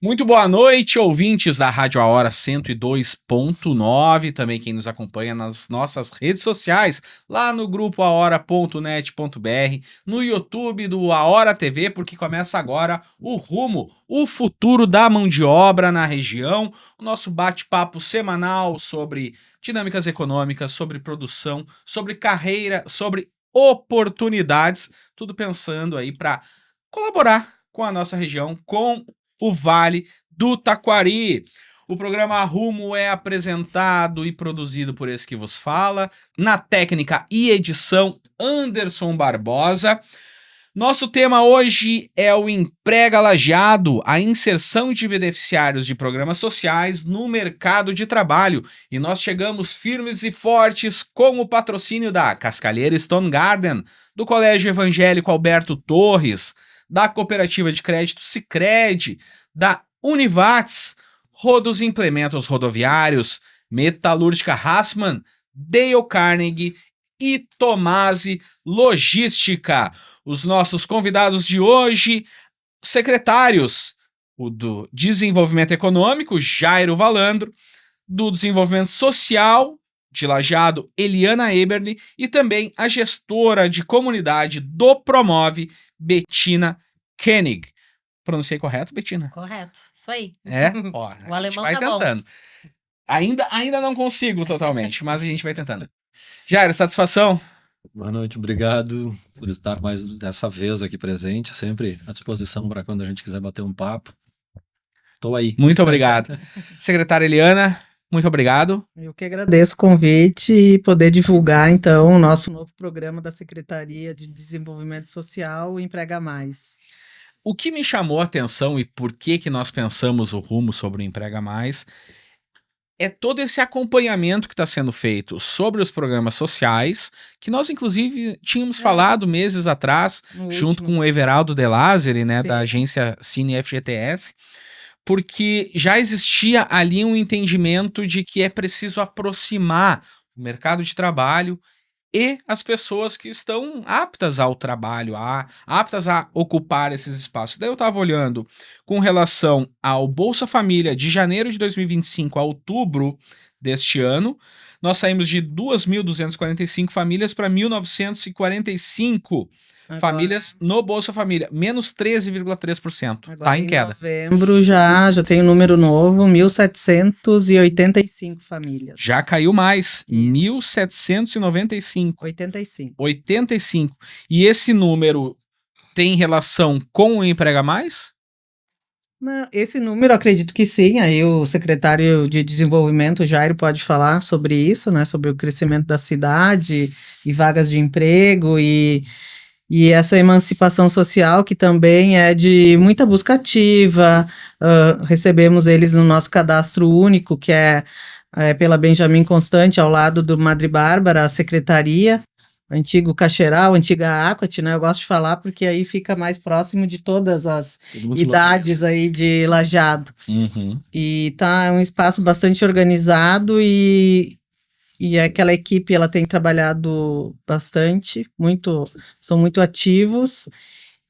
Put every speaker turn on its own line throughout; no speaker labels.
Muito boa noite, ouvintes da Rádio A Hora 102.9, também quem nos acompanha nas nossas redes sociais, lá no grupo ahora.net.br, no YouTube do A Hora TV, porque começa agora o Rumo, o futuro da mão de obra na região, o nosso bate-papo semanal sobre dinâmicas econômicas, sobre produção, sobre carreira, sobre oportunidades, tudo pensando aí para colaborar com a nossa região, com o Vale do Taquari. O programa Rumo é apresentado e produzido por esse que vos fala, na técnica e edição Anderson Barbosa. Nosso tema hoje é o Emprega Lajeado, a inserção de beneficiários de programas sociais no mercado de trabalho. E nós chegamos firmes e fortes com o patrocínio da Cascalheira Stone Garden, do Colégio Evangélico Alberto Torres, da Cooperativa de Crédito Sicredi, da Univates, Rodos Implementos Rodoviários, Metalúrgica Hassmann, Dale Carnegie e Tomasi Logística. Os nossos convidados de hoje, secretários, o do Desenvolvimento Econômico, Jairo Valandro, do Desenvolvimento Social, de Lajeado, Eliana Eberle, e também a gestora de comunidade do Promove, Betina Koenig. Pronunciei correto, Betina?
Correto, isso aí.
É? Ó,
O
a gente
alemão
vai
tá
tentando. Ainda não consigo totalmente, mas a gente vai tentando. Jairo, satisfação?
Boa noite, obrigado por estar mais dessa vez aqui presente, sempre à disposição para quando a gente quiser bater um papo. Estou aí.
Muito obrigado. Secretária Eliana, muito obrigado.
Eu que agradeço o convite e poder divulgar, então, o nosso novo programa da Secretaria de Desenvolvimento Social, o Emprega Mais.
O que me chamou a atenção e por que nós pensamos o rumo sobre o Emprega Mais é todo esse acompanhamento que está sendo feito sobre os programas sociais, que nós, inclusive, tínhamos falado meses atrás, junto com o Everaldo De Lázari, né, da agência Cine FGTS, porque já existia ali um entendimento de que é preciso aproximar o mercado de trabalho e as pessoas que estão aptas ao trabalho, aptas a ocupar esses espaços. Daí eu estava olhando com relação ao Bolsa Família de janeiro de 2025 a outubro deste ano, nós saímos de 2.245 famílias para 1.945 famílias no Bolsa Família, menos 13,3%. Está em queda.
Em novembro já tem um número novo, 1.785 famílias.
Já caiu mais, 1.795. 85. E esse número tem relação com o Emprega Mais?
Não, esse número, acredito que sim. Aí o secretário de Desenvolvimento, Jairo, pode falar sobre isso, né? Sobre o crescimento da cidade e vagas de emprego e essa emancipação social, que também é de muita busca ativa. Recebemos eles no nosso cadastro único, que é pela Benjamin Constante, ao lado do Madre Bárbara, a secretaria, antigo Cacheral, antiga Aquat, né? Eu gosto de falar porque aí fica mais próximo de todas as idades aí de Lajeado.
Uhum.
E tá um espaço bastante organizado e aquela equipe, ela tem trabalhado bastante, são muito ativos,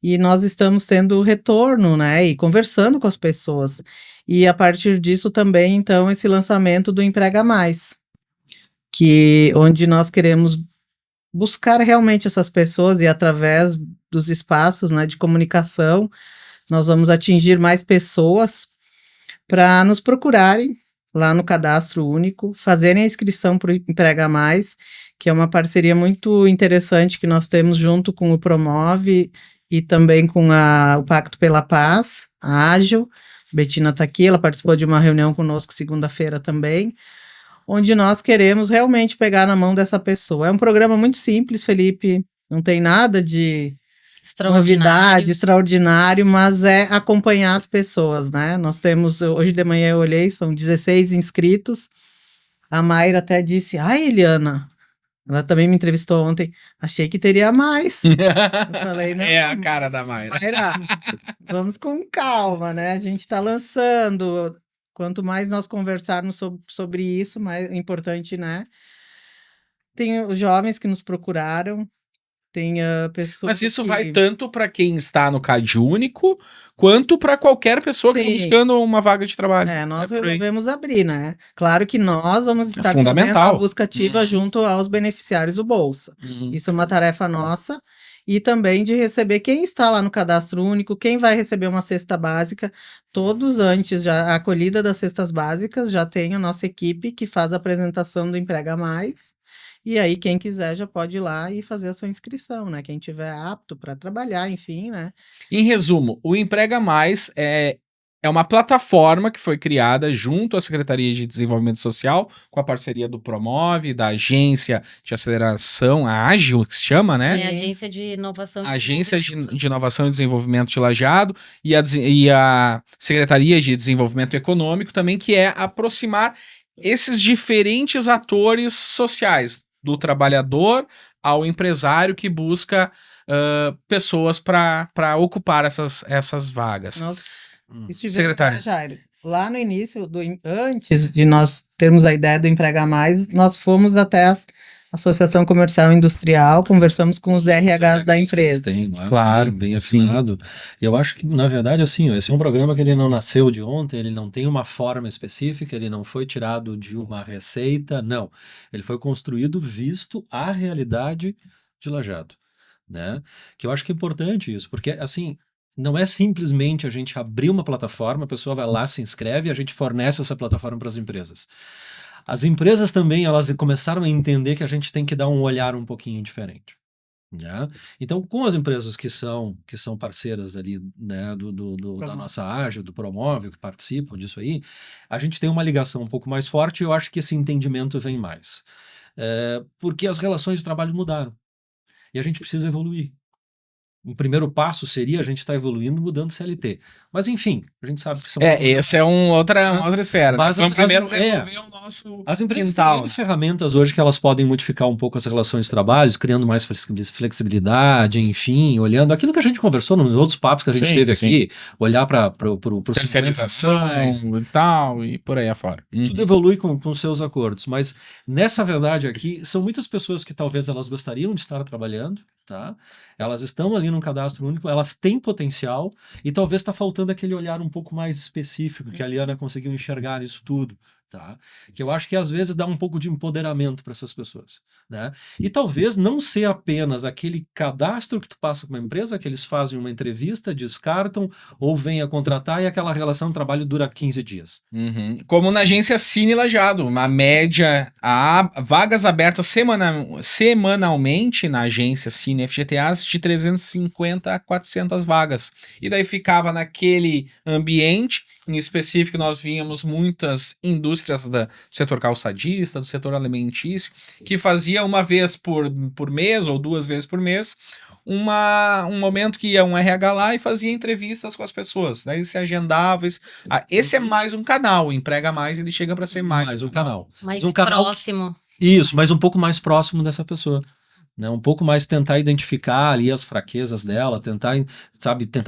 e nós estamos tendo retorno, né, e conversando com as pessoas. E a partir disso também, então, esse lançamento do Emprega Mais, onde nós queremos buscar realmente essas pessoas e através dos espaços, né, de comunicação, nós vamos atingir mais pessoas para nos procurarem lá no Cadastro Único, fazerem a inscrição para o Emprega Mais, que é uma parceria muito interessante que nós temos junto com o Promove e também com o Pacto pela Paz, a Ágil. Betina está aqui, ela participou de uma reunião conosco segunda-feira também, onde nós queremos realmente pegar na mão dessa pessoa. É um programa muito simples, Felipe, não tem nada de novidade, extraordinário, mas é acompanhar as pessoas, né? Nós temos, hoje de manhã eu olhei, são 16 inscritos. A Mayra até disse, Eliana, ela também me entrevistou ontem, achei que teria mais. Eu falei, não,
é a cara da Mayra.
Vamos com calma, né? A gente está lançando, quanto mais nós conversarmos sobre isso, mais importante, né? Tem os jovens que nos procuraram, Tenha pessoas.
Mas isso vai tanto para quem está no CAD único, quanto para qualquer pessoa que está buscando uma vaga de trabalho.
Nós resolvemos abrir, né? Claro que nós vamos estar
fundamental.
fazendo a busca ativa junto aos beneficiários do Bolsa. Isso é uma tarefa nossa. E também de receber quem está lá no cadastro único, quem vai receber uma cesta básica. Todos antes, já a acolhida das cestas básicas, já tem a nossa equipe que faz a apresentação do Emprega Mais. E aí, quem quiser já pode ir lá e fazer a sua inscrição, né? Quem tiver apto para trabalhar, enfim, né?
Em resumo, o Emprega Mais é uma plataforma que foi criada junto à Secretaria de Desenvolvimento Social, com a parceria do Promove, da Agência de Aceleração, a Ágil, que se chama, né?
Sim, Agência de Inovação
Agência de Inovação e Desenvolvimento de Lajeado e a Secretaria de Desenvolvimento Econômico também, que é aproximar esses diferentes atores sociais, do trabalhador ao empresário que busca pessoas para ocupar essas vagas.
Secretário, lá no início, antes de nós termos a ideia do Emprega Mais, nós fomos até a Associação Comercial e Industrial, conversamos com os RHs da empresa.
Tem, claro, bem afinado. Eu acho que, na verdade, assim, esse é um programa que ele não nasceu de ontem, ele não tem uma forma específica, ele não foi tirado de uma receita, não. Ele foi construído visto a realidade de Lajeado, né? Que eu acho que é importante isso, porque, assim, não é simplesmente a gente abrir uma plataforma, a pessoa vai lá, se inscreve e a gente fornece essa plataforma para as empresas. As empresas também, elas começaram a entender que a gente tem que dar um olhar um pouquinho diferente, né? Então, com as empresas que são parceiras ali, né, da nossa Ágil, do Promove, que participam disso aí, a gente tem uma ligação um pouco mais forte e eu acho que esse entendimento vem mais. Porque as relações de trabalho mudaram e a gente precisa evoluir. O primeiro passo seria a gente estar evoluindo, mudando CLT. Mas, enfim, a gente sabe que são...
essa é uma outra esfera.
Mas
vamos primeiro resolver o nosso
As empresas
quintal.
têm ferramentas hoje que elas podem modificar um pouco as relações de trabalho, criando mais flexibilidade, enfim, olhando aquilo que a gente conversou nos outros papos que a gente teve aqui, olhar para o
terceirização e tal, e por aí afora.
Tudo evolui com seus acordos, mas nessa verdade aqui, são muitas pessoas que talvez elas gostariam de estar trabalhando, tá? Elas estão ali num cadastro único, elas têm potencial e talvez está faltando aquele olhar um pouco mais específico que a Liana conseguiu enxergar isso tudo, tá? Que eu acho que às vezes dá um pouco de empoderamento para essas pessoas, né? E talvez não ser apenas aquele cadastro que tu passa com uma empresa, que eles fazem uma entrevista, descartam ou vêm a contratar e aquela relação de trabalho dura 15 dias.
Como na agência Cine Lajeado, uma média, vagas abertas semanalmente na agência Cine FGTAs de 350 a 400 vagas. E daí ficava naquele ambiente, em específico nós víamos muitas indústrias do setor calçadista, do setor alimentício, que fazia uma vez por mês ou 2 vezes por mês um momento que ia um RH lá e fazia entrevistas com as pessoas. Daí se agendava. Esse é mais um canal, o Emprega Mais, ele chega para ser mais
um canal.
Mais
um canal
próximo.
Isso, mas um pouco mais próximo dessa pessoa. Né, um pouco mais tentar identificar ali as fraquezas dela, tentar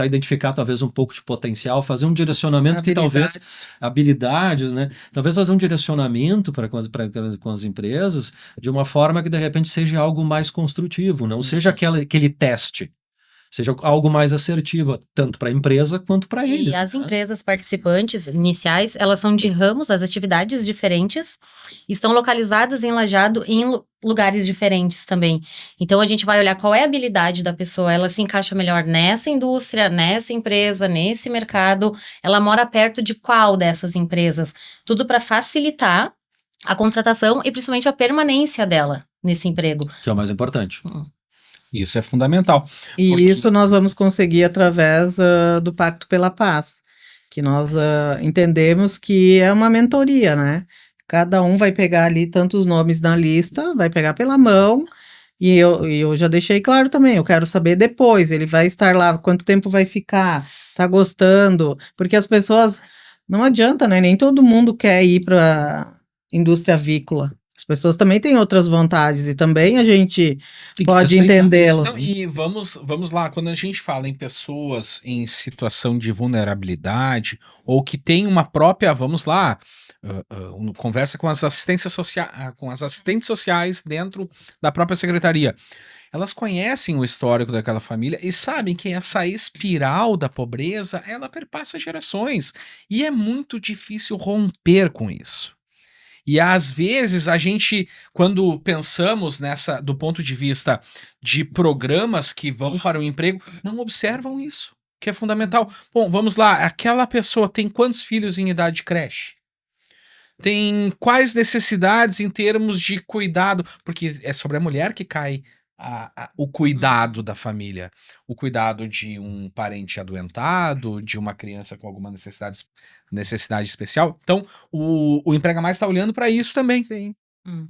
identificar talvez um pouco de potencial, fazer um direcionamento que talvez habilidades, né? Talvez fazer um direcionamento com as empresas de uma forma que de repente seja algo mais construtivo, não seja aquele teste. Seja algo mais assertivo, tanto para a empresa quanto para eles.
E as empresas participantes iniciais, elas são de ramos, as atividades diferentes, estão localizadas em Lajeado em lugares diferentes também. Então, a gente vai olhar qual é a habilidade da pessoa, ela se encaixa melhor nessa indústria, nessa empresa, nesse mercado, ela mora perto de qual dessas empresas? Tudo para facilitar a contratação e principalmente a permanência dela nesse emprego.
Que é o mais importante.
Isso é fundamental.
E isso nós vamos conseguir através do Pacto pela Paz, que nós entendemos que é uma mentoria, né? Cada um vai pegar ali tantos nomes na lista, vai pegar pela mão, e eu já deixei claro também, eu quero saber depois, ele vai estar lá, quanto tempo vai ficar, tá gostando, porque as pessoas, não adianta, né? Nem todo mundo quer ir para indústria avícola. As pessoas também têm outras vontades e também a gente pode entendê-los.
E vamos lá, quando a gente fala em pessoas em situação de vulnerabilidade ou que tem uma própria, vamos lá, conversa com as assistentes sociais dentro da própria secretaria. Elas conhecem o histórico daquela família e sabem que essa espiral da pobreza, ela perpassa gerações. E é muito difícil romper com isso. E às vezes a gente, quando pensamos do ponto de vista de programas que vão para o emprego, não observam isso, que é fundamental. Bom, vamos lá, aquela pessoa tem quantos filhos em idade de creche? Tem quais necessidades em termos de cuidado? Porque é sobre a mulher que cai o cuidado da família, o cuidado de um parente adoentado, de uma criança com alguma necessidade especial. Então, o Emprega Mais está olhando para isso também.
Sim.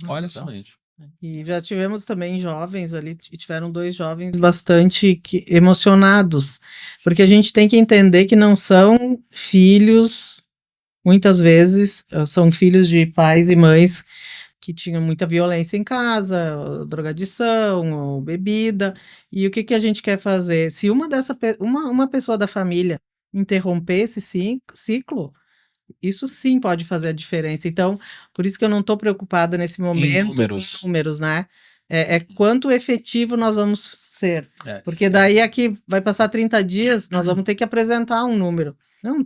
Olha só.
Exatamente.
E já tivemos também jovens ali, e tiveram 2 jovens bastante emocionados, porque a gente tem que entender que não são filhos, muitas vezes, são filhos de pais e mães que tinham muita violência em casa, ou drogadição, ou bebida, e o que a gente quer fazer? Se uma pessoa da família interromper esse ciclo, isso sim pode fazer a diferença. Então, por isso que eu não estou preocupada nesse momento em números, né? É quanto efetivo nós vamos ser. Porque daí aqui vai passar 30 dias, nós vamos ter que apresentar um número. Não,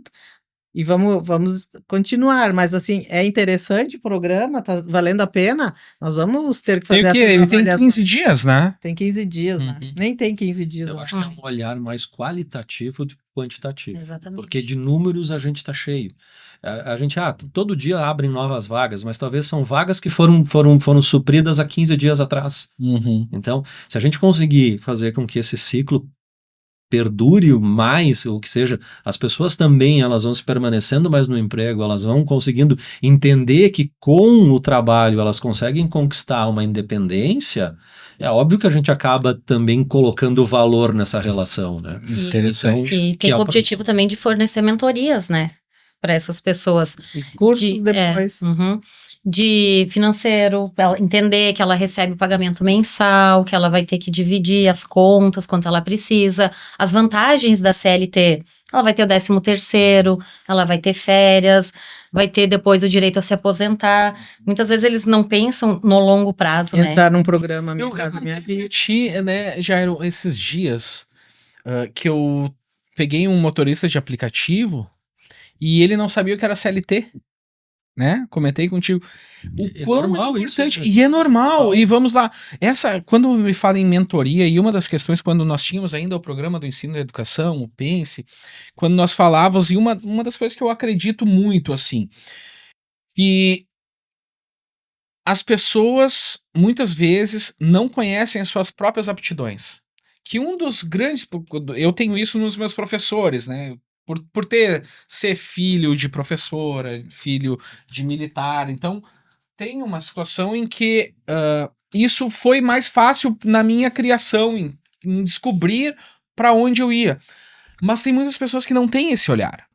e vamos continuar, mas assim, é interessante o programa, tá valendo a pena, nós vamos ter que fazer
Ele tem 15 dias, né?
Tem 15 dias, né? Nem tem 15 dias.
Eu acho que é um olhar mais qualitativo do que quantitativo.
Exatamente.
Porque de números a gente está cheio. A gente, todo dia abrem novas vagas, mas talvez são vagas que foram supridas há 15 dias atrás. Então, se a gente conseguir fazer com que esse ciclo perdure mais, ou que seja, as pessoas também elas vão se permanecendo mais no emprego, elas vão conseguindo entender que com o trabalho elas conseguem conquistar uma independência, é óbvio que a gente acaba também colocando valor nessa relação, né?
Interessante.
E tem o objetivo também de fornecer mentorias, né? Para essas pessoas.
E cursos depois.
De financeiro, pra ela entender que ela recebe o pagamento mensal, que ela vai ter que dividir as contas quanto ela precisa, as vantagens da CLT. Ela vai ter o 13º, ela vai ter férias, vai ter depois o direito a se aposentar. Muitas vezes eles não pensam no longo prazo, né?
Entrar num programa Minha Casa Minha Vida.
Né, Jairo, esses dias que eu peguei um motorista de aplicativo e ele não sabia o que era CLT. Né? Comentei contigo. O quão
normal
é
isso,
importante.
né?
E é normal. E vamos lá. Quando me fala em mentoria, e uma das questões, quando nós tínhamos ainda o programa do ensino da educação, o Pense, quando nós falávamos, e uma das coisas que eu acredito muito, assim, que as pessoas, muitas vezes, não conhecem as suas próprias aptidões. Que um dos grandes... Eu tenho isso nos meus professores, né? Por ser filho de professora, filho de militar. Então, tem uma situação em que isso foi mais fácil na minha criação, em descobrir para onde eu ia. Mas tem muitas pessoas que não têm esse olhar.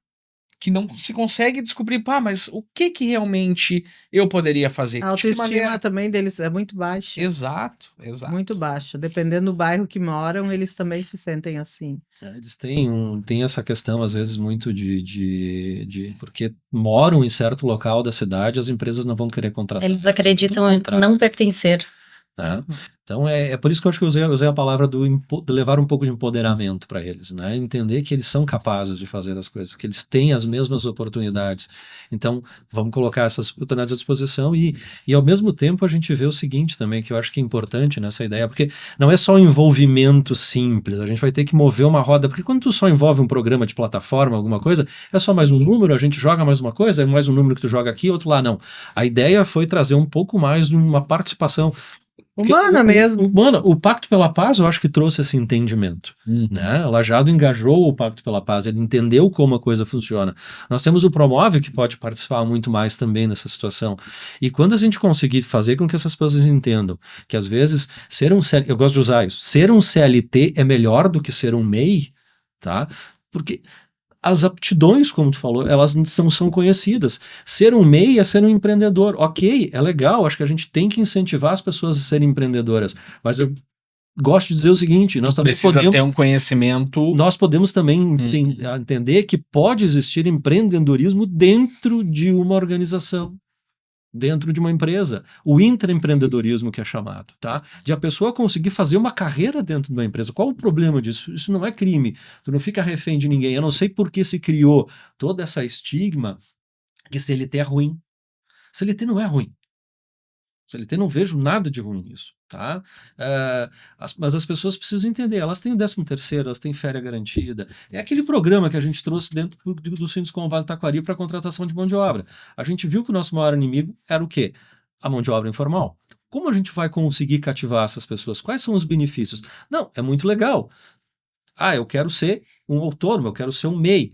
Que não se consegue descobrir, mas o que realmente eu poderia fazer?
A autoestima também deles é muito baixa.
Exato.
Muito baixa. Dependendo do bairro que moram, eles também se sentem assim.
Eles têm essa questão, às vezes, muito porque moram em certo local da cidade, as empresas não vão querer contratar.
Eles acreditam em não pertencer.
Né? Então é por isso que eu acho que eu usei a palavra de levar um pouco de empoderamento para eles, né? Entender que eles são capazes de fazer as coisas, que eles têm as mesmas oportunidades. Então vamos colocar essas oportunidades à disposição e ao mesmo tempo a gente vê o seguinte também, que eu acho que é importante nessa ideia, porque não é só um envolvimento simples, a gente vai ter que mover uma roda, porque quando tu só envolve um programa de plataforma, alguma coisa, é só mais um número, a gente joga mais uma coisa, é mais um número que tu joga aqui, outro lá, não. A ideia foi trazer um pouco mais de uma participação
humana mesmo.
O Pacto pela Paz, eu acho que trouxe esse entendimento. Né? O Lajado engajou o Pacto pela Paz, ele entendeu como a coisa funciona. Nós temos o Promove, que pode participar muito mais também nessa situação. E quando a gente conseguir fazer com que essas pessoas entendam que, às vezes, eu gosto de usar isso, ser um CLT é melhor do que ser um MEI, tá? Porque as aptidões, como tu falou, elas são conhecidas. Ser um MEI é ser um empreendedor. Ok, é legal, acho que a gente tem que incentivar as pessoas a serem empreendedoras, mas gosto de dizer o seguinte, nós também
Precisa ter um conhecimento.
nós podemos também entender que pode existir empreendedorismo dentro de uma organização, dentro de uma empresa. O intraempreendedorismo que é chamado, tá? De a pessoa conseguir fazer uma carreira dentro de uma empresa. Qual o problema disso? Isso não é crime. Tu não fica refém de ninguém. Eu não sei por que se criou toda essa estigma que CLT é ruim. CLT não é ruim. CLT não vejo nada de ruim nisso, tá? Mas as pessoas precisam entender, elas têm o 13º, elas têm férias garantida. É aquele programa que a gente trouxe dentro do Sinduscom Vale do Taquari para contratação de mão de obra. A gente viu que o nosso maior inimigo era o quê? A mão de obra informal. Como a gente vai conseguir cativar essas pessoas? Quais são os benefícios? Não, é muito legal. Eu quero ser um autônomo, eu quero ser um MEI.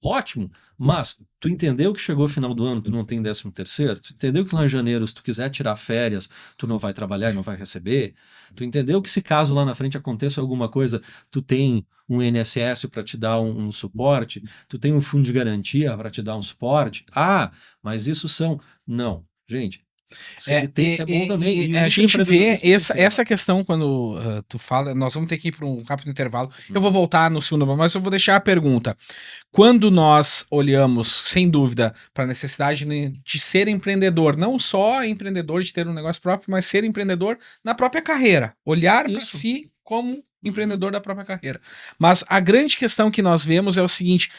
Ótimo, mas tu entendeu que chegou o final do ano, tu não tem 13º? Tu entendeu que lá em janeiro, se tu quiser tirar férias, tu não vai trabalhar e não vai receber? Tu entendeu que se caso lá na frente aconteça alguma coisa, tu tem um INSS para te dar um suporte? Tu tem um fundo de garantia para te dar um suporte? Mas isso são... Não, gente... CLT é bom também.
E a gente vê essa questão quando tu fala. Nós vamos ter que ir para um rápido intervalo. Eu vou voltar no segundo, mas eu vou deixar a pergunta. Quando nós olhamos, sem dúvida, para a necessidade de ser empreendedor, não só empreendedor de ter um negócio próprio, mas ser empreendedor na própria carreira. Olhar para si como empreendedor da própria carreira. Mas a grande questão que nós vemos é o seguinte: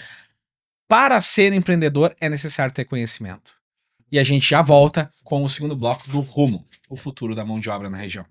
para ser empreendedor é necessário ter conhecimento. E a gente já volta com o segundo bloco do Rumo, o futuro da mão de obra na região.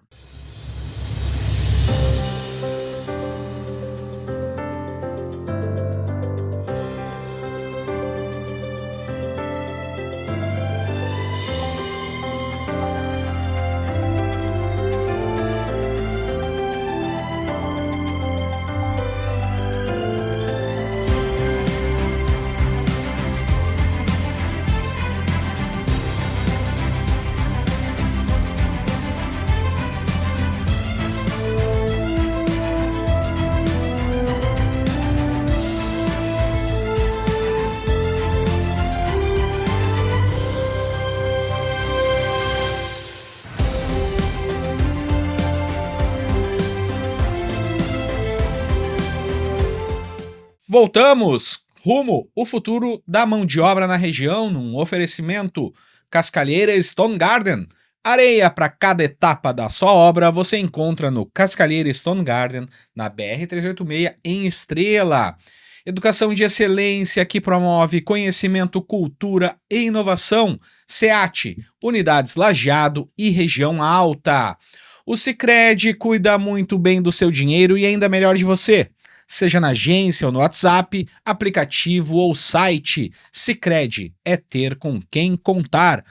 Voltamos! Rumo, o futuro da mão de obra na região, num oferecimento Cascalheira Stone Garden. Areia para cada etapa da sua obra você encontra no Cascalheira Stone Garden, na BR-386, em Estrela. Educação de excelência que promove conhecimento, cultura e inovação. SEAT, Unidades Lajeado e Região Alta. O Sicredi cuida muito bem do seu dinheiro e ainda melhor de você. Seja na agência ou no WhatsApp, aplicativo ou site, Sicredi é ter com quem contar.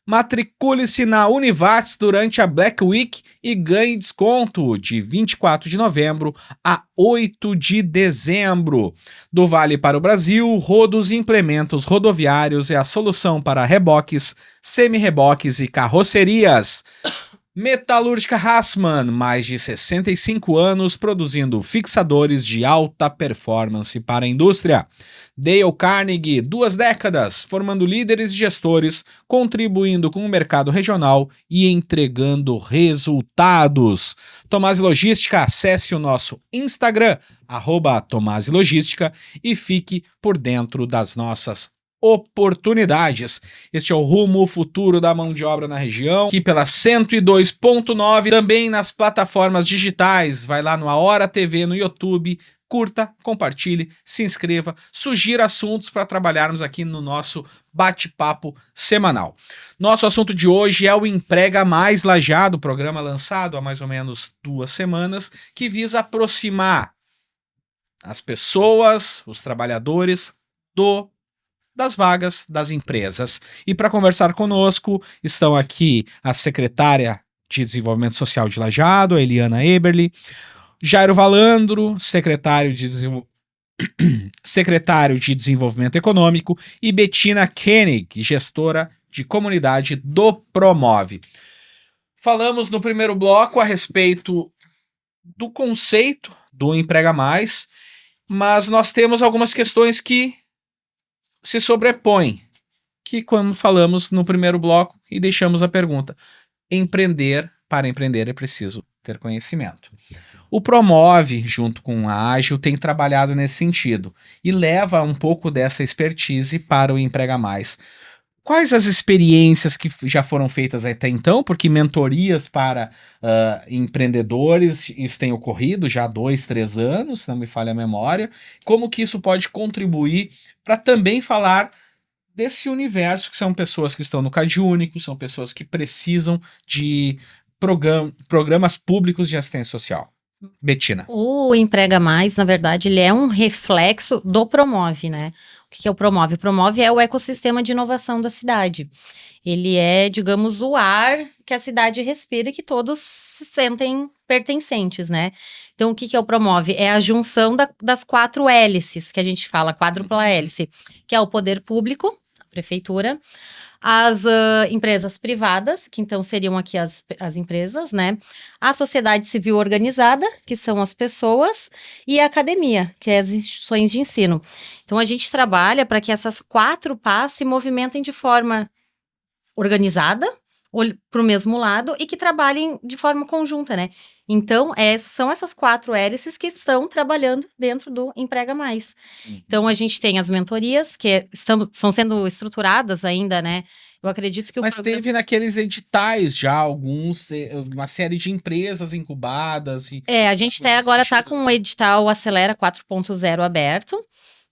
Matricule-se na Univates durante a Black Week e ganhe desconto de 24 de novembro a 8 de dezembro. Do Vale para o Brasil, Rodos e Implementos Rodoviários é a solução para reboques, semi-reboques e carrocerias. Metalúrgica Hassmann, mais de 65 anos produzindo fixadores de alta performance para a indústria. Dale Carnegie, 2 décadas, formando líderes e gestores, contribuindo com o mercado regional e entregando resultados. Tomasi Logística, acesse o nosso Instagram, @TomasiLogística, e fique por dentro das nossas oportunidades. Este é o Rumo, o futuro da mão de obra na região, aqui pela 102.9, também nas plataformas digitais. Vai lá no A Hora TV no YouTube, curta, compartilhe, se inscreva, sugira assuntos para trabalharmos aqui no nosso bate-papo semanal. Nosso assunto de hoje é o Emprega Mais Lajeado, programa lançado há mais ou menos 2 semanas, que visa aproximar as pessoas, os trabalhadores, das vagas das empresas. E para conversar conosco estão aqui a secretária de Desenvolvimento Social de Lajeado, a Eliana Eberle, Jairo Valandro, secretário de Desenvolvimento Econômico, e Bettina Koenig, gestora de comunidade do Promove. Falamos no primeiro bloco a respeito do conceito do Emprega Mais, mas nós temos algumas questões que se sobrepõe, que quando falamos no primeiro bloco e deixamos a pergunta: empreender para empreender é preciso ter conhecimento. O Promove, junto com a Ágil, tem trabalhado nesse sentido e leva um pouco dessa expertise para o Emprega Mais. Quais as experiências que já foram feitas até então? Porque mentorias para empreendedores, isso tem ocorrido já há 2, 3 anos, se não me falha a memória. Como que isso pode contribuir para também falar desse universo, que são pessoas que estão no CadÚnico, são pessoas que precisam de programas públicos de assistência social. Betina.
O Emprega Mais, na verdade, ele é um reflexo do Promove, né? O que é o Promove? O Promove é o ecossistema de inovação da cidade. Ele é, digamos, o ar que a cidade respira e que todos se sentem pertencentes, né? Então, o que é o Promove? É a junção das 4 hélices, que a gente fala, quádrupla hélice, que é o poder público, a prefeitura, as empresas privadas, que então seriam aqui as empresas, né? A sociedade civil organizada, que são as pessoas, e a academia, que é as instituições de ensino. Então, a gente trabalha para que essas 4 pás se movimentem de forma organizada, para o mesmo lado, e que trabalhem de forma conjunta, né? Então, são essas 4 hélices que estão trabalhando dentro do Emprega Mais. Então, a gente tem as mentorias, que estão sendo estruturadas ainda, né? Eu acredito que
Mas teve naqueles editais já uma série de empresas incubadas.
A gente até agora está com o edital Acelera 4.0 aberto,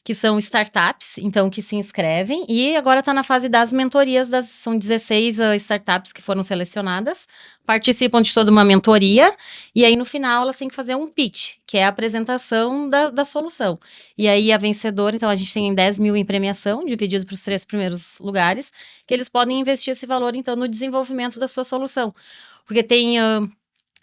que são startups, então, que se inscrevem, e agora está na fase das mentorias, são 16 startups que foram selecionadas, participam de toda uma mentoria, e aí no final elas têm que fazer um pitch, que é a apresentação da solução. E aí a vencedora, então a gente tem 10 mil em premiação, dividido para os 3 primeiros lugares, que eles podem investir esse valor, então, no desenvolvimento da sua solução. Porque tem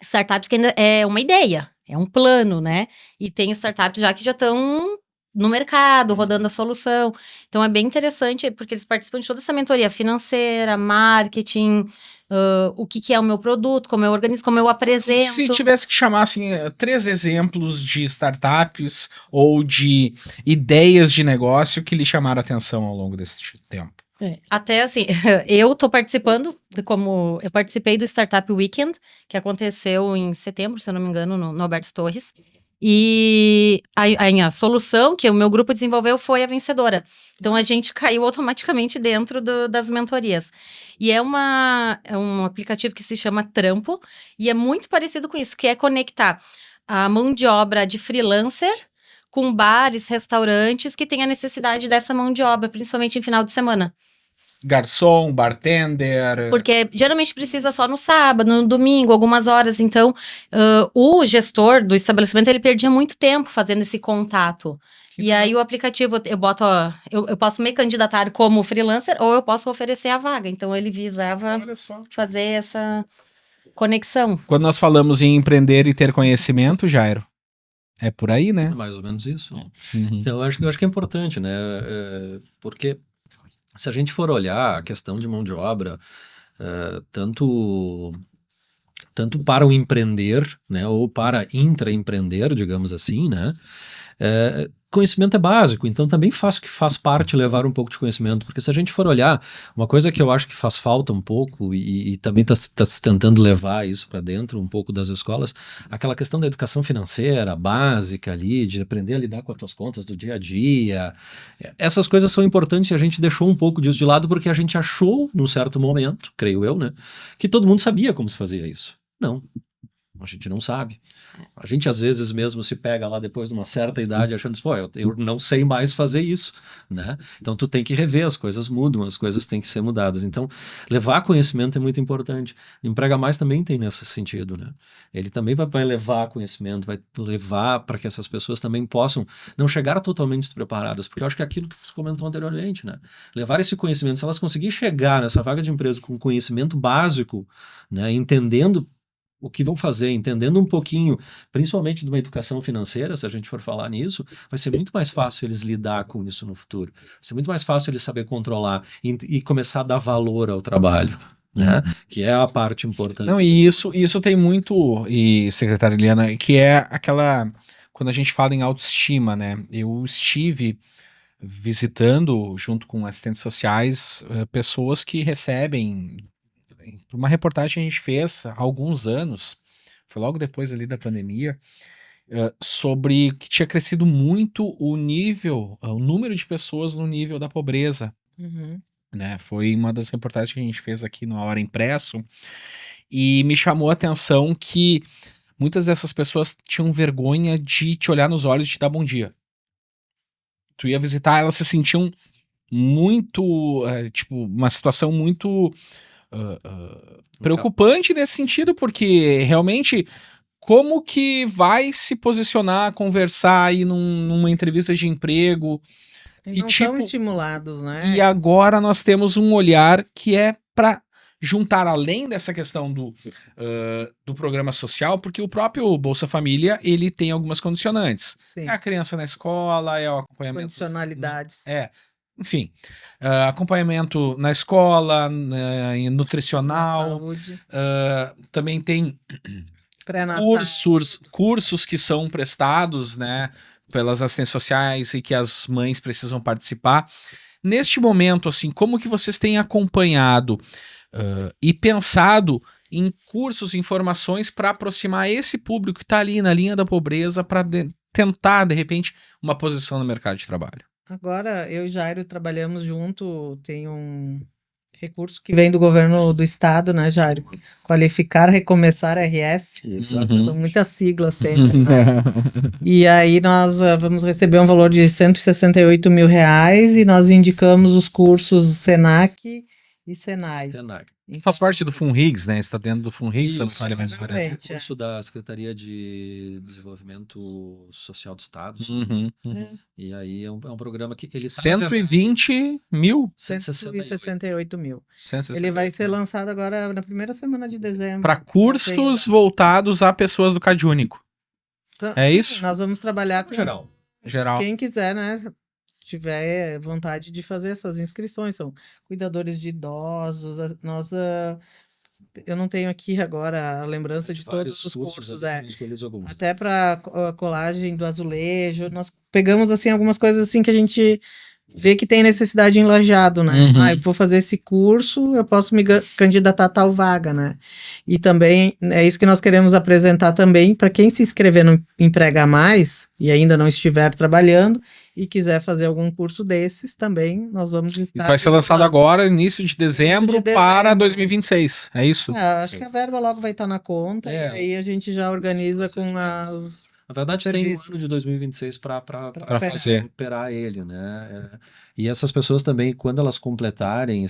startups que ainda é uma ideia, é um plano, né? E tem startups já que já estão no mercado, rodando a solução. Então, é bem interessante, porque eles participam de toda essa mentoria financeira, marketing, o que é o meu produto, como eu organizo, como eu apresento.
Se tivesse que chamar, assim, 3 exemplos de startups ou de ideias de negócio que lhe chamaram a atenção ao longo desse tempo.
Até assim, eu tô participando, eu participei do Startup Weekend, que aconteceu em setembro, se eu não me engano, no Alberto Torres. E a solução que o meu grupo desenvolveu foi a vencedora. Então, a gente caiu automaticamente dentro das mentorias. E é um aplicativo que se chama Trampo, e é muito parecido com isso, que é conectar a mão de obra de freelancer com bares, restaurantes que têm a necessidade dessa mão de obra, principalmente em final de semana.
Garçom, bartender.
Porque geralmente precisa só no sábado, no domingo, algumas horas. Então, o gestor do estabelecimento, ele perdia muito tempo fazendo esse contato. E aí o aplicativo, eu posso me candidatar como freelancer ou eu posso oferecer a vaga. Então, ele visava fazer essa conexão.
Quando nós falamos em empreender e ter conhecimento, Jairo, é por aí, né?
É mais ou menos isso. Então, eu acho que é importante, né? Porque se a gente for olhar a questão de mão de obra, tanto para o empreender, né, ou para intraempreender, digamos assim, né, conhecimento é básico, então também faz parte levar um pouco de conhecimento, porque se a gente for olhar, uma coisa que eu acho que faz falta um pouco, e também está se tentando levar isso para dentro um pouco das escolas, aquela questão da educação financeira básica ali, de aprender a lidar com as tuas contas do dia a dia, essas coisas são importantes e a gente deixou um pouco disso de lado porque a gente achou, num certo momento, creio eu, né, que todo mundo sabia como se fazia isso. Não. A gente não sabe. A gente, às vezes, mesmo se pega lá depois de uma certa idade achando, pô, eu não sei mais fazer isso, né? Então, tu tem que rever, as coisas mudam, as coisas têm que ser mudadas. Então, levar conhecimento é muito importante. Emprega Mais também tem nesse sentido, né? Ele também vai levar conhecimento, vai levar para que essas pessoas também possam não chegar totalmente despreparadas, porque eu acho que é aquilo que você comentou anteriormente, né? Levar esse conhecimento, se elas conseguirem chegar nessa vaga de emprego com conhecimento básico, né? Entendendo o que vão fazer, entendendo um pouquinho, principalmente de uma educação financeira, se a gente for falar nisso, vai ser muito mais fácil eles lidar com isso no futuro. Vai ser muito mais fácil eles saber controlar e começar a dar valor ao trabalho, né? Que é a parte importante.
Não, e isso tem muito, e secretária Eliana, que é aquela, quando a gente fala em autoestima, né? Eu estive visitando, junto com assistentes sociais, pessoas que recebem uma reportagem que a gente fez há alguns anos, foi logo depois ali da pandemia, sobre que tinha crescido muito o número de pessoas no nível da pobreza,
Uhum.
né? Foi uma das reportagens que a gente fez aqui no A Hora Impresso, e me chamou a atenção que muitas dessas pessoas tinham vergonha de te olhar nos olhos e te dar bom dia. Tu ia visitar, elas se sentiam muito, tipo, uma situação muito preocupante nesse sentido, porque realmente, como que vai se posicionar, conversar aí numa entrevista de emprego?
E
E
não são
tipo,
estimulados, né?
e agora nós temos um olhar que é para juntar, além dessa questão do programa social, porque o próprio Bolsa Família, ele tem algumas condicionantes.
Sim.
É a criança na escola, é o acompanhamento.
Condicionalidades.
Enfim, acompanhamento na escola,
Na
nutricional,
saúde.
também tem
Pré-natal.
cursos que são prestados, né, pelas assistências sociais e que as mães precisam participar. Neste momento, assim, como que vocês têm acompanhado e pensado em cursos, informações para aproximar esse público que está ali na linha da pobreza para tentar, de repente, uma posição no mercado de trabalho?
Agora, eu e Jairo trabalhamos junto, tem um recurso que vem do governo do estado, né, Jairo? Qualificar, Recomeçar RS.
Exato.
São muitas siglas sempre, né? E aí nós vamos receber um valor de R$168 mil e nós indicamos os cursos Senac e Senai.
Faz parte do FUNRIGS, né? Está dentro do FUNRIGS, se não me
Isso,
falha a memória.
exatamente.
Curso da Secretaria de Desenvolvimento Social do Estado.
Uhum.
E aí é um programa que ele tá,
120 mil?
168 mil.
168.
Ele vai ser lançado agora na primeira semana de dezembro.
Para cursos voltados a pessoas do CadÚnico.
Então,
É
sim,
isso?
Nós vamos trabalhar com
Geral.
quem quiser, né? Tiver vontade de fazer essas inscrições. São cuidadores de idosos. Eu não tenho aqui agora a lembrança de todos os cursos. Até para colagem do azulejo. Nós pegamos assim algumas coisas assim que a gente vê que tem necessidade em Lajeado, né?
Uhum.
Eu vou fazer esse curso, eu posso me candidatar a tal vaga, né? E também é isso que nós queremos apresentar também para quem se inscrever no Emprega Mais e ainda não estiver trabalhando e quiser fazer algum curso desses também, nós vamos estar...
Isso vai ser lançado agora, início de dezembro, para 2026, é isso?
Acho que a verba logo vai estar na conta e aí a gente já organiza com as...
Na verdade, tem o ano de 2026 para
fazer.
operar ele, né? E essas pessoas também, quando elas completarem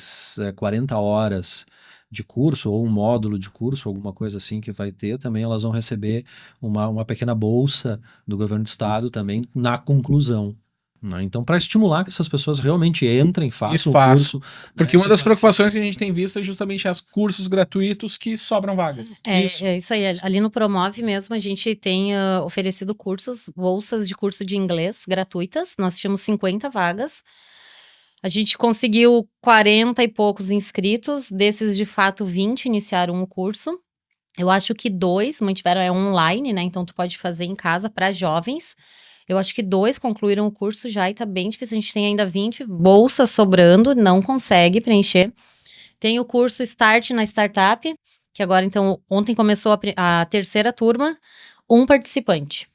40 horas de curso, ou um módulo de curso, alguma coisa assim que vai ter, também elas vão receber uma pequena bolsa do governo do estado também na conclusão. Né? Então, para estimular que essas pessoas realmente entrem, façam o curso.
Porque uma das preocupações que a gente tem visto é justamente os cursos gratuitos que sobram vagas.
É isso aí. Ali no Promove mesmo, a gente tem oferecido cursos, bolsas de curso de inglês gratuitas. Nós tínhamos 50 vagas. A gente conseguiu 40 e poucos inscritos. Desses, de fato, 20 iniciaram o curso. Eu acho que 2 mantiveram online, né? Então, tu pode fazer em casa para jovens. Eu acho que 2 concluíram o curso já e tá bem difícil. A gente tem ainda 20 bolsas sobrando, não consegue preencher. Tem o curso Start na Startup, que agora, então, ontem começou a terceira turma, 1 participante.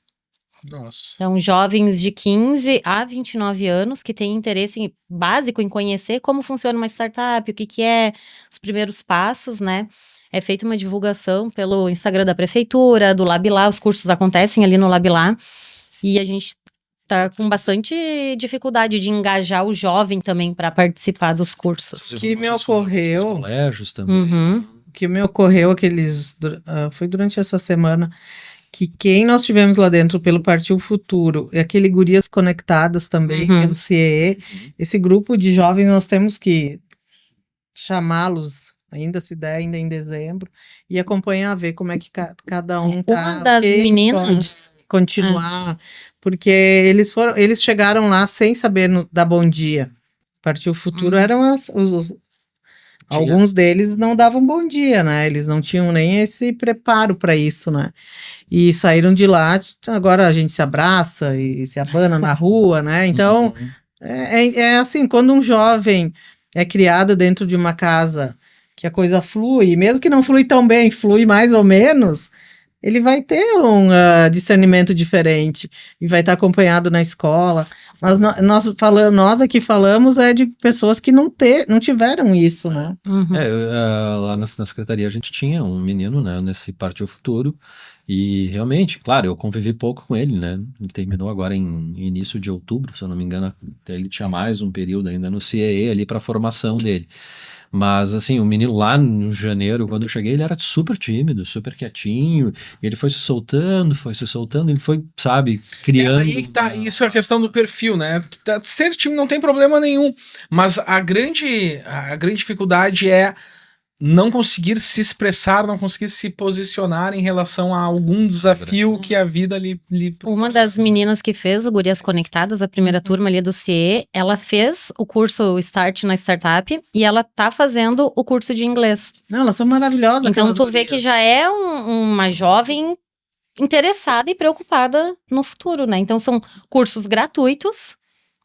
Nossa.
Então, jovens de 15 a 29 anos que têm interesse básico em conhecer como funciona uma startup, o que é, os primeiros passos, né? É feita uma divulgação pelo Instagram da prefeitura, do Labilá, os cursos acontecem ali no Labilá. E a gente tá com bastante dificuldade de engajar o jovem também para participar dos cursos.
O que me ocorreu...
colégios também.
Uhum.
O que me ocorreu foi durante essa semana, que quem nós tivemos lá dentro pelo Partiu Futuro, e aquele Gurias Conectadas também, pelo CIE, esse grupo de jovens nós temos que chamá-los, ainda se der, ainda em dezembro, e acompanhar, ver como é que cada um tá.
Uma das meninas...
continuar, porque eles chegaram lá sem saber dar bom dia. Partiu Futuro eram alguns deles não davam bom dia, né? Eles não tinham nem esse preparo para isso, né? E saíram de lá, agora a gente se abraça e se abana na rua, né? Então, é assim, quando um jovem é criado dentro de uma casa que a coisa flui, e mesmo que não flui tão bem, flui mais ou menos, ele vai ter um discernimento diferente e vai estar acompanhado na escola. Mas nós aqui falamos de pessoas que não tiveram isso, né?
Uhum.
Lá na secretaria a gente tinha um menino, né, nesse Partiu Futuro, e realmente, claro, eu convivi pouco com ele, né? Ele terminou agora em início de outubro, se eu não me engano, ele tinha mais um período ainda no CIE ali para a formação dele. Mas, assim, o menino lá no janeiro, quando eu cheguei, ele era super tímido, super quietinho. E ele foi se soltando, ele foi, sabe, criando.
Aí que tá, isso é a questão do perfil, né? Ser tímido não tem problema nenhum, mas a grande dificuldade é não conseguir se expressar, não conseguir se posicionar em relação a algum desafio que a vida lhe
Uma das meninas que fez o Gurias Conectadas, a primeira turma ali do CIE, ela fez o curso Start na Startup e ela tá fazendo o curso de inglês.
Não, elas são maravilhosas.
Então tu vê que já é uma jovem interessada e preocupada no futuro, né? Então são cursos gratuitos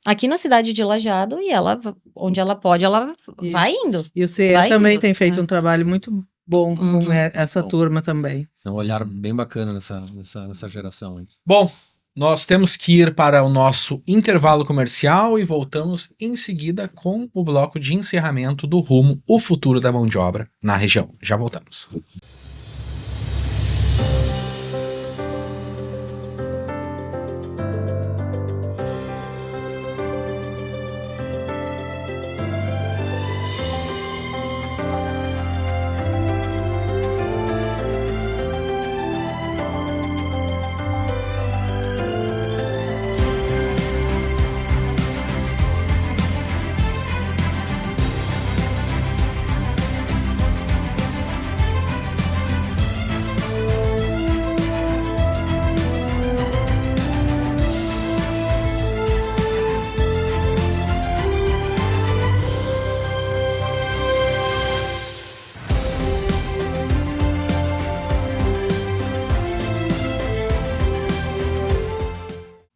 aqui na cidade de Lajeado e ela, onde ela pode, ela vai indo.
E o CE
Vai
também
indo.
tem feito um trabalho muito bom com essa
Bom.
turma também.
É um olhar bem bacana nessa geração. Hein?
Bom, nós temos que ir para o nosso intervalo comercial e voltamos em seguida com o bloco de encerramento do Rumo, o futuro da mão de obra na região. Já voltamos.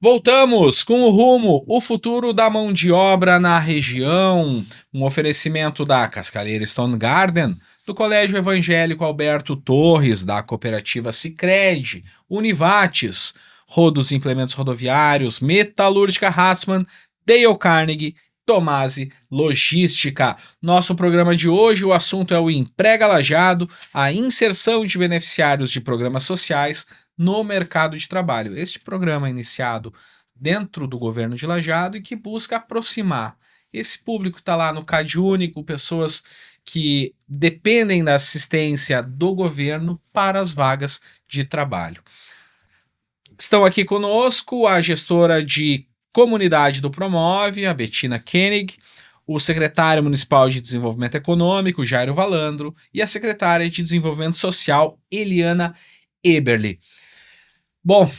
Voltamos com o Rumo, o futuro da mão de obra na região, um oferecimento da Cascaleira Stone Garden, do Colégio Evangélico Alberto Torres, da Cooperativa Sicredi, Univates, Rodos Implementos Rodoviários, Metalúrgica Hassmann, Dale Carnegie, Tomasi Logística. Nosso programa de hoje, o assunto é o Emprega Lajeado, a inserção de beneficiários de programas sociais no mercado de trabalho. Este programa é iniciado dentro do governo de Lajeado e que busca aproximar esse público que está lá no CadÚnico, pessoas que dependem da assistência do governo para as vagas de trabalho. Estão aqui conosco a gestora de comunidade do Promove, a Bettina Koenig, o secretário municipal de desenvolvimento econômico, Jairo Valandro, e a secretária de desenvolvimento social, Eliana Eberle. Bom,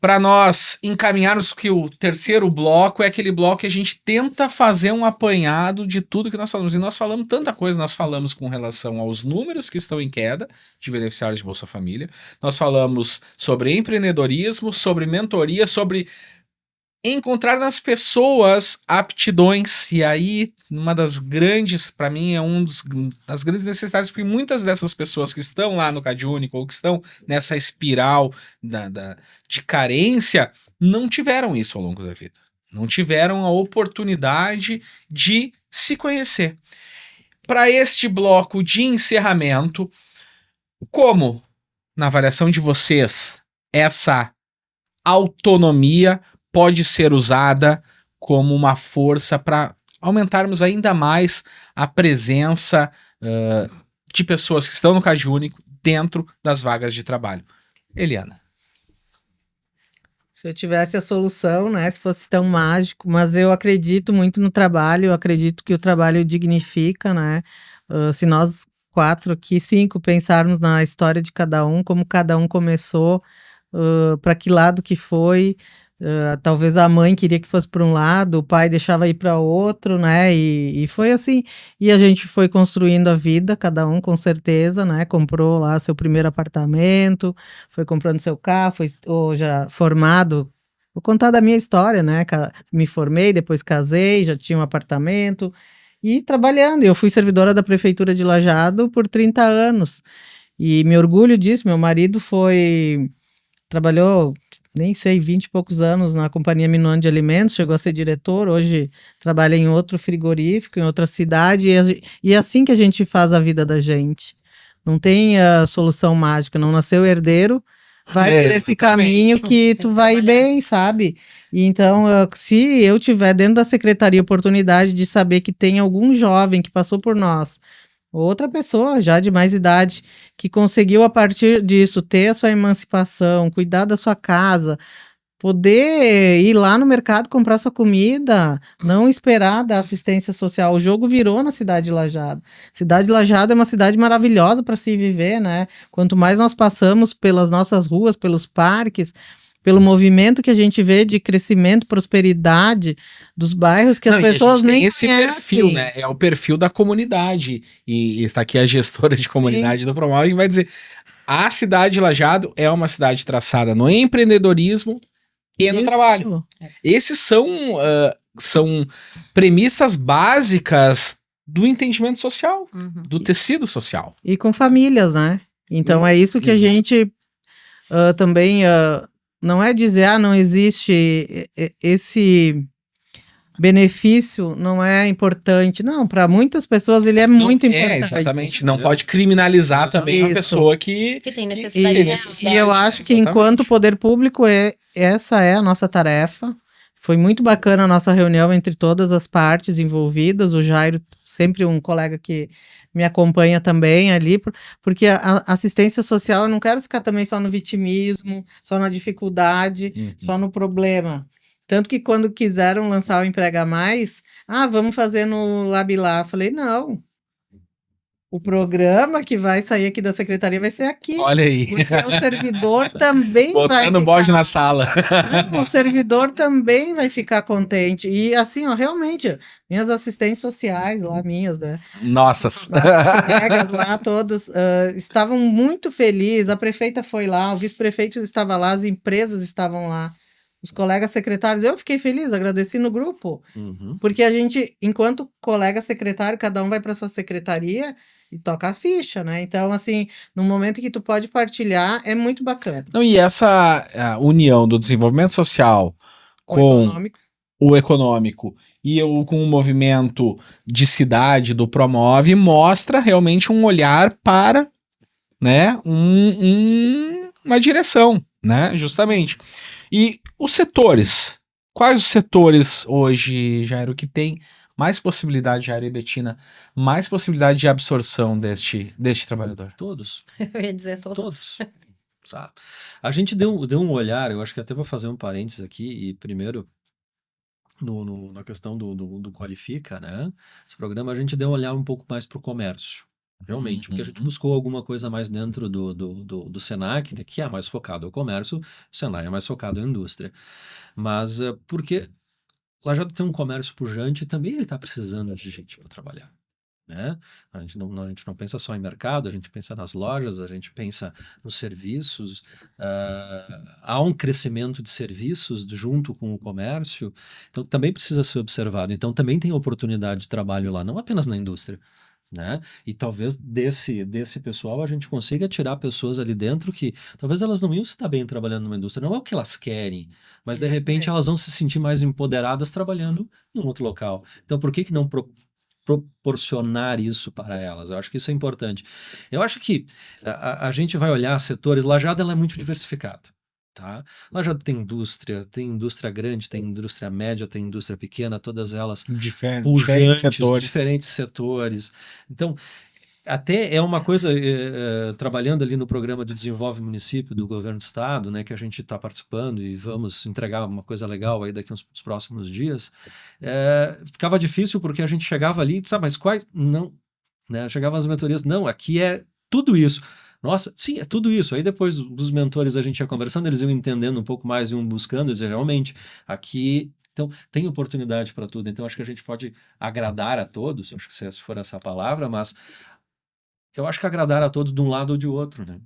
para nós encaminharmos que o terceiro bloco é aquele bloco que a gente tenta fazer um apanhado de tudo que nós falamos. E nós falamos tanta coisa, nós falamos com relação aos números que estão em queda de beneficiários de Bolsa Família, nós falamos sobre empreendedorismo, sobre mentoria, sobre encontrar nas pessoas aptidões, e aí uma das grandes, para mim é das grandes necessidades, porque muitas dessas pessoas que estão lá no CadÚnico ou que estão nessa espiral de carência, não tiveram isso ao longo da vida, não tiveram a oportunidade de se conhecer. Para este bloco de encerramento, como, na avaliação de vocês, essa autonomia pode ser usada como uma força para aumentarmos ainda mais a presença de pessoas que estão no CadÚnico dentro das vagas de trabalho? Eliana.
Se eu tivesse a solução, né, se fosse tão mágico, mas eu acredito muito no trabalho, eu acredito que o trabalho dignifica, né? Se nós 4 aqui, 5, pensarmos na história de cada um, como cada um começou, para que lado que foi. Talvez a mãe queria que fosse para um lado, o pai deixava ir para outro, né? E foi assim. E a gente foi construindo a vida, cada um com certeza, né? Comprou lá seu primeiro apartamento, foi comprando seu carro, foi já formado. Vou contar da minha história, né? Me formei, depois casei, já tinha um apartamento. e trabalhando. Eu fui servidora da Prefeitura de Lajeado por 30 anos. E me orgulho disso. Meu marido trabalhou, nem sei, 20 e poucos anos na Companhia Minuano de Alimentos, chegou a ser diretor, hoje trabalha em outro frigorífico, em outra cidade, e é assim que a gente faz a vida da gente. Não tem a solução mágica, não nasceu herdeiro, vai por esse caminho que tu vai ir bem, sabe? E então, se eu tiver dentro da secretaria a oportunidade de saber que tem algum jovem que passou por nós, outra pessoa já de mais idade, que conseguiu a partir disso ter a sua emancipação, cuidar da sua casa, poder ir lá no mercado comprar sua comida, não esperar da assistência social. O jogo virou na cidade de Lajeado. Cidade de Lajeado é uma cidade maravilhosa para se viver, né? Quanto mais nós passamos pelas nossas ruas, pelos parques, pelo movimento que a gente vê de crescimento, prosperidade dos bairros que as pessoas nem
esse
conhecem.
perfil, né? É o perfil da comunidade. E está aqui a gestora de comunidade do Promove que vai dizer: a cidade de Lajeado é uma cidade traçada no empreendedorismo e no trabalho. Esses são premissas básicas do entendimento social, do tecido social.
E com famílias, né? Então é isso que a gente também não é dizer, não existe esse benefício, não é importante. Não, para muitas pessoas ele é muito importante.
Exatamente. Não pode criminalizar também a pessoa que
tem necessidade.
E eu acho que enquanto poder público, essa é a nossa tarefa. Foi muito bacana a nossa reunião entre todas as partes envolvidas. O Jairo, sempre um colega que me acompanha também ali, porque a assistência social, eu não quero ficar também só no vitimismo, só na dificuldade, só no problema. Tanto que quando quiseram lançar o Emprega Mais, vamos fazer no Labilá. Falei, não. O programa que vai sair aqui da secretaria vai ser aqui.
Olha aí.
Porque o servidor também vai
botando bode na sala.
O servidor também vai ficar contente. E assim, realmente, minhas assistentes sociais lá, minhas, né?
Nossas.
Colegas lá, todas, estavam muito felizes. A prefeita foi lá, o vice-prefeito estava lá, as empresas estavam lá. Os colegas secretários, eu fiquei feliz, agradeci no grupo. Porque a gente, enquanto colega secretário, cada um vai para sua secretaria e toca a ficha, né? Então, assim, no momento que tu pode partilhar, é muito bacana.
Não, e essa união do desenvolvimento social com o econômico e com o movimento de cidade do Promove mostra realmente um olhar para, né, uma direção, né, justamente. E os setores, quais os setores hoje, Jairo, que tem mais possibilidade, Jairo e Betina, mais possibilidade de absorção deste trabalhador?
Todos.
Eu ia dizer todos.
Sabe? A gente deu um olhar, eu acho que até vou fazer um parênteses aqui, e primeiro, na questão do Qualifica, né? Esse programa a gente deu um olhar um pouco mais para o comércio. Realmente, porque a gente buscou alguma coisa mais dentro do Senac, né, que é mais focado ao comércio, o Senai é mais focado à indústria. Mas porque lá já tem um comércio pujante e também ele está precisando de gente para trabalhar. Né? A gente não pensa só em mercado, a gente pensa nas lojas, a gente pensa nos serviços. Há um crescimento de serviços junto com o comércio, então também precisa ser observado. Então também tem oportunidade de trabalho lá, não apenas na indústria. Né? E talvez desse pessoal a gente consiga tirar pessoas ali dentro que talvez elas não iam se dar bem trabalhando numa indústria, não é o que elas querem, mas de repente elas vão se sentir mais empoderadas trabalhando em um outro local. Então por que não proporcionar isso para elas? Eu acho que isso é importante. Eu acho que a gente vai olhar setores, Lajeado ela é muito diversificada. Tá? Lá já tem indústria grande, tem indústria média, tem indústria pequena, todas elas diferentes setores. Então, até é uma coisa, trabalhando ali no programa de Desenvolve Município do Governo do Estado, né, que a gente está participando e vamos entregar uma coisa legal aí daqui nos próximos dias, ficava difícil porque a gente chegava ali e sabe, mas quais? Não, né? Chegava as mentorias, não, aqui é tudo isso. Nossa, sim, é tudo isso. Aí depois dos mentores a gente ia conversando, eles iam entendendo um pouco mais, iam buscando, dizer, realmente, aqui, então, tem oportunidade para tudo. Então, acho que a gente pode agradar a todos, acho que se for essa palavra, mas eu acho que agradar a todos de um lado ou de outro, né?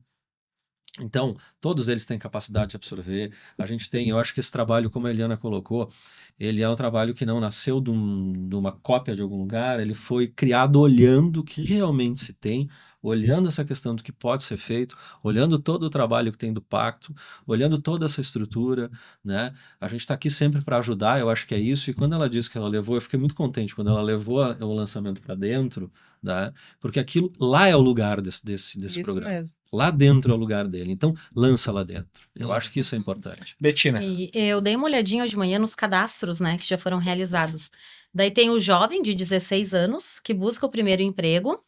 Então, todos eles têm capacidade de absorver. A gente tem, eu acho que esse trabalho, como a Eliana colocou, ele é um trabalho que não nasceu de uma cópia de algum lugar, ele foi criado olhando o que realmente se tem, olhando essa questão do que pode ser feito, olhando todo o trabalho que tem do pacto, olhando toda essa estrutura, né? A gente está aqui sempre para ajudar, eu acho que é isso. E quando ela disse que ela levou, eu fiquei muito contente quando ela levou o lançamento para dentro, né? Porque aquilo lá é o lugar desse
Isso
programa.
mesmo.
Lá dentro é o lugar dele. Então, lança lá dentro. Eu acho que isso é importante.
Betina.
E eu dei uma olhadinha hoje de manhã nos cadastros, né, que já foram realizados. Daí tem o jovem de 16 anos, que busca o primeiro emprego,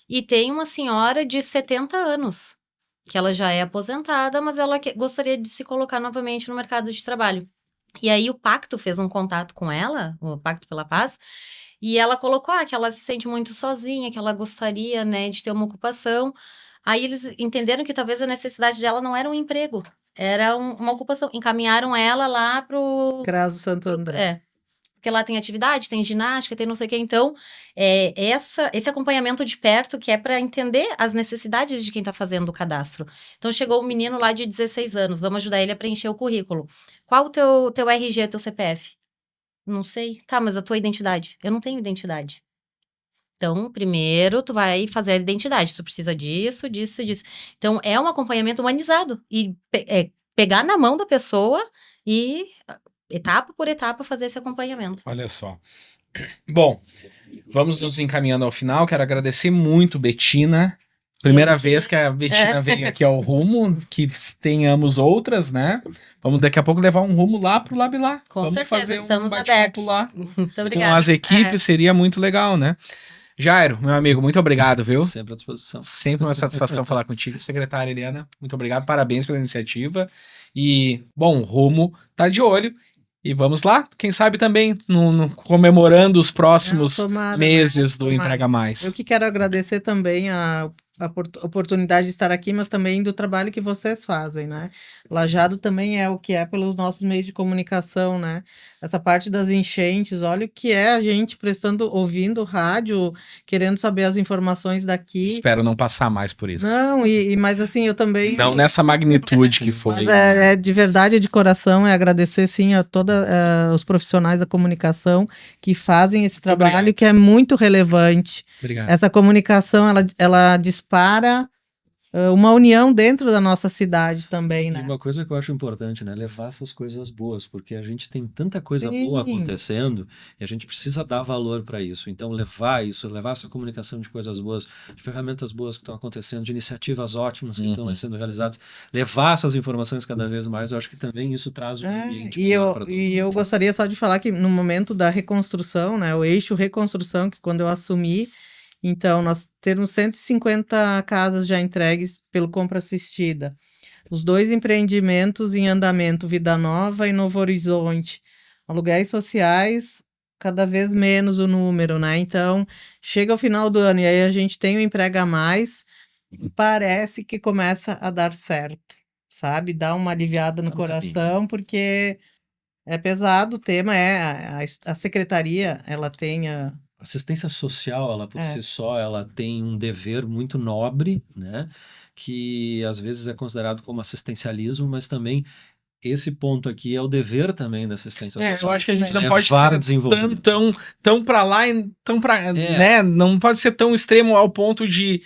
e tem uma senhora de 70 anos, que ela já é aposentada, mas ela gostaria de se colocar novamente no mercado de trabalho. E aí o Pacto fez um contato com ela, o Pacto pela Paz, e ela colocou que ela se sente muito sozinha, que ela gostaria, né, de ter uma ocupação. Aí eles entenderam que talvez a necessidade dela não era um emprego, era uma ocupação. Encaminharam ela lá pro...
Craso Santo André.
É, porque lá tem atividade, tem ginástica, tem não sei o que. Então, esse acompanhamento de perto que é para entender as necessidades de quem está fazendo o cadastro. Então, chegou um menino lá de 16 anos, vamos ajudar ele a preencher o currículo. Qual o teu RG, teu CPF? Não sei. Tá, mas a tua identidade? Eu não tenho identidade. Então, primeiro, tu vai fazer a identidade. Tu precisa disso, disso e disso. Então, é um acompanhamento humanizado. E pegar na mão da pessoa e, etapa por etapa, fazer esse acompanhamento.
Olha só. Bom, vamos nos encaminhando ao final. Quero agradecer muito, Betina. Primeira vez que a Betina veio aqui ao Rumo, que tenhamos outras, né? Vamos daqui a pouco levar um rumo lá pro Labilá.
Com
Vamos
certeza,
fazer
estamos
bate-papo
abertos.
lá
Muito
com
obrigada.
as equipes, seria muito legal, né? Jairo, meu amigo, muito obrigado, viu?
Sempre à disposição.
Sempre uma satisfação falar contigo. Secretária Eliana, muito obrigado, parabéns pela iniciativa. E, bom, o Rumo tá de olho. E vamos lá, quem sabe também comemorando os próximos
Tomara,
meses do
tomara.
Emprega Mais.
Eu que quero agradecer também a oportunidade de estar aqui, mas também do trabalho que vocês fazem, né? Lajado também é o que é pelos nossos meios de comunicação, né? Essa parte das enchentes, olha o que é a gente ouvindo rádio, querendo saber as informações daqui.
Espero não passar mais por isso.
Não, mas assim, eu também...
Não nessa magnitude que foi.
Mas de verdade, de coração, é agradecer sim a todos os profissionais da comunicação que fazem esse trabalho,
obrigado.
que é muito relevante.
Obrigado.
Essa comunicação, ela dispara uma união dentro da nossa cidade também,
E
né?
uma coisa que eu acho importante, né? Levar essas coisas boas, porque a gente tem tanta coisa
Sim.
boa acontecendo e a gente precisa dar valor para isso. Então, levar essa comunicação de coisas boas, de ferramentas boas que estão acontecendo, de iniciativas ótimas que estão sendo realizadas, levar essas informações cada vez mais, eu acho que também isso traz um ambiente melhor para todos.
E eu gostaria só de falar que no momento da reconstrução, né? O eixo reconstrução, que quando eu assumi, então, nós temos 150 casas já entregues pelo compra assistida. Os 2 empreendimentos em andamento, Vida Nova e Novo Horizonte. Aluguéis sociais, cada vez menos o número, né? Então, chega o final do ano e aí a gente tem o Emprega Mais, parece que começa a dar certo, sabe? Dá uma aliviada no coração, porque é pesado o tema, a secretaria, ela tem
Assistência social, ela por si só, ela tem um dever muito nobre, né? Que às vezes é considerado como assistencialismo, mas também esse ponto aqui é o dever também da assistência social.
Eu acho que a gente não
Levar
pode ser
desenvolvimento.
tão para lá, né? Não pode ser tão extremo ao ponto de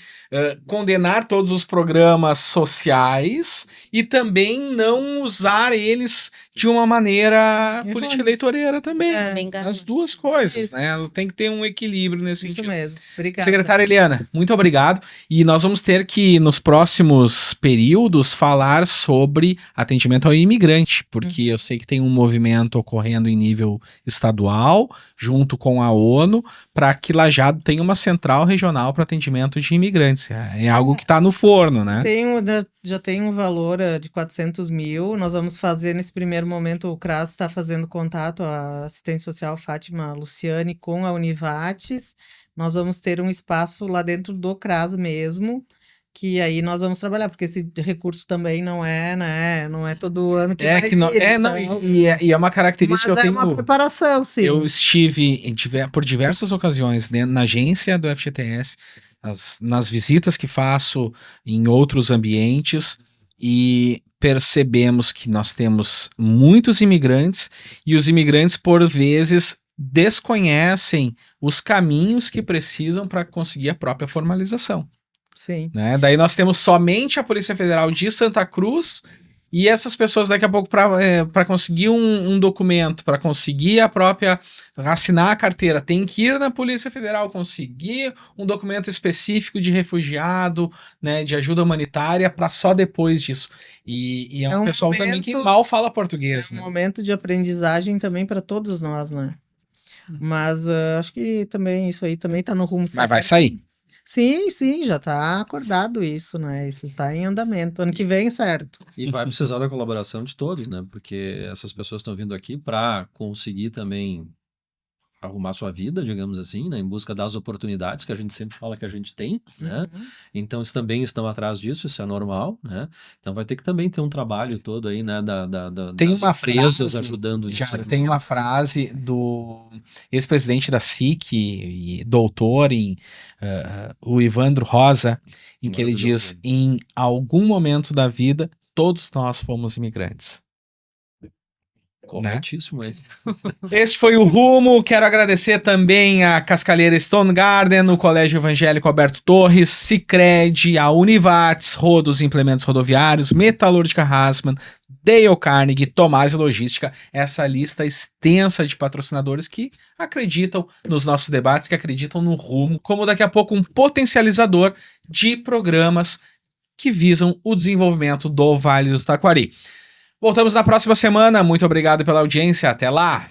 condenar todos os programas sociais e também não usar eles de uma maneira política eleitoreira também. As duas coisas,
Isso.
né? Tem que ter um equilíbrio nesse
isso
sentido.
mesmo. Obrigada.
Secretária Eliana, muito obrigado. E nós vamos ter que, nos próximos períodos, falar sobre atendimento ao imigrante, porque eu sei que tem um movimento ocorrendo em nível estadual, junto com a ONU, para que Lajeado tenha uma central regional para atendimento de imigrantes. É algo que está no forno, né?
Já tem um valor de 400 mil. Nós vamos fazer, nesse primeiro momento, o CRAS está fazendo contato, a assistente social Fátima Luciane, com a Univates. Nós vamos ter um espaço lá dentro do CRAS mesmo, que aí nós vamos trabalhar, porque esse recurso também não é, né? Não é todo ano que vai vir,
e é uma característica
mas
que eu tenho.
É uma preparação, sim.
Eu estive por diversas ocasiões na agência do FGTS, nas visitas que faço em outros ambientes, e percebemos que nós temos muitos imigrantes e os imigrantes, por vezes, desconhecem os caminhos que precisam para conseguir a própria formalização.
Sim.
Né? Daí nós temos somente a Polícia Federal de Santa Cruz e essas pessoas daqui a pouco para conseguir um documento, para conseguir a própria assinar a carteira, tem que ir na Polícia Federal conseguir um documento específico de refugiado, né, de ajuda humanitária, para só depois disso. E é um pessoal também que mal fala português.
É um
Né?
momento de aprendizagem também para todos nós, né? Mas acho que também isso aí também está no rumo certo.
Mas vai sair.
Sim, já está acordado isso, né? Isso está em andamento. Ano que vem, certo.
E vai precisar da colaboração de todos, né? Porque essas pessoas estão vindo aqui para conseguir também arrumar sua vida, digamos assim, né? Em busca das oportunidades que a gente sempre fala que a gente tem, né? Então, eles também estão atrás disso, isso é normal, né? Então, vai ter que também ter um trabalho todo aí, né?
Tem
das
uma
empresas
frase,
ajudando
já
nisso.
tem uma frase do ex-presidente da SIC e doutor em o Ivandro Rosa, em que ele diz: em algum momento da vida, todos nós fomos imigrantes.
Corretíssimo, hein?
Este foi o Rumo. Quero agradecer também a Cascalheira Stone Garden, o Colégio Evangélico Alberto Torres, Sicredi, a Univates, Rodos Implementos Rodoviários, Metalúrgica Hassmann, Dale Carnegie, Tomás Logística, essa lista extensa de patrocinadores que acreditam nos nossos debates, que acreditam no Rumo, como daqui a pouco um potencializador de programas que visam o desenvolvimento do Vale do Taquari. Voltamos na próxima semana. Muito obrigado pela audiência. Até lá!